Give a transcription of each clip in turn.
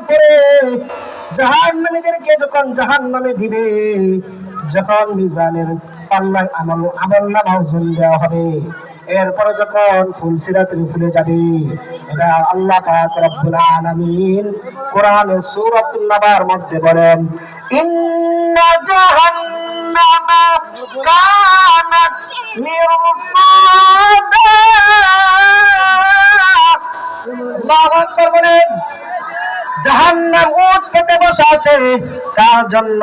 এরপরে জাহান্নামীদেরকে যখন জাহান্নামে দিবে, যখন মিজানের পাল্লায় আমলনামা ওজন দেওয়া হবে, এরপরে যখন ফুলসিরাতের ফুলে যাবে, এটা আল্লাহ পাক রব্বুল আলামিন কোরআনের সূরাতুন নাবার মধ্যে বলেন, ইন্না জাহান্নামা কানাত মিরসাদা। আল্লাহু আকবার বলেন। জাহান্নাম উট পেতে বসা আছে কার জন্য?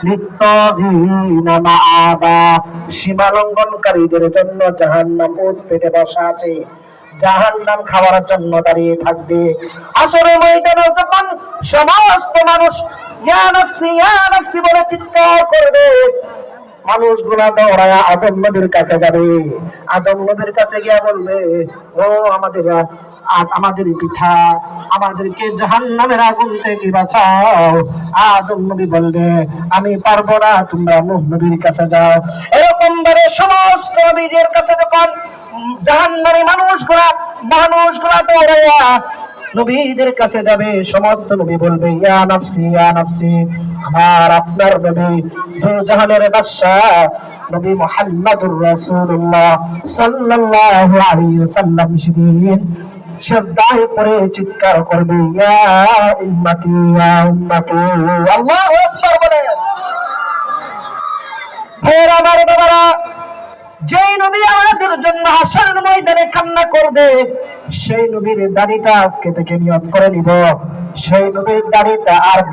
লিত্তাগীনা মাআবা, সীমা লঙ্ঘনকারীদের জন্য জাহান্নাম উট পেতে বসা আছে, জাহান্নাম খাওয়ার জন্য দাঁড়িয়ে থাকবে। আসরের ময়দানে যখন সমস্ত মানুষ ইয়া নাফসি বলে চিৎকার করবে, মানুষগুলা দৌড়ায় আদম নবীর কাছে যাবে। আদম নবীর কাছে গিয়া বলবে, ও আমাদের পিতা, আমাদেরকে জাহান্নামের আগুন থেকে বাঁচাও। আদম নবী বলবে, আমি পারবো না, তোমরা নূহ নবীর কাছে যাও। এরকম ভাবে সমস্ত নবীদের কাছে যখন জাহান্নামী মানুষগুলা দৌড়াইয়া নবীদের কাছে যাবে, সমস্ত নবী বলবে, ইয়া নাফসি, আমার আপনার নবী দুজাহানের বাদশা নবী মুহাম্মদুর রাসূলুল্লাহ সাল্লাল্লাহু আলাইহি ওয়াসাল্লাম সেদিন সিজদায় পড়ে চিৎকার করবে, ইয়া উম্মতি, আল্লাহু আকবার বলে। ফের আমার বাবারা, যেই নবী আমাদের জন্য হাসরের ময়দানে কান্না করবে, সেই নবীর দাড়িটা আজকে থেকে নিয়ত করে নিব, সেই নবীর দাড়িটা আর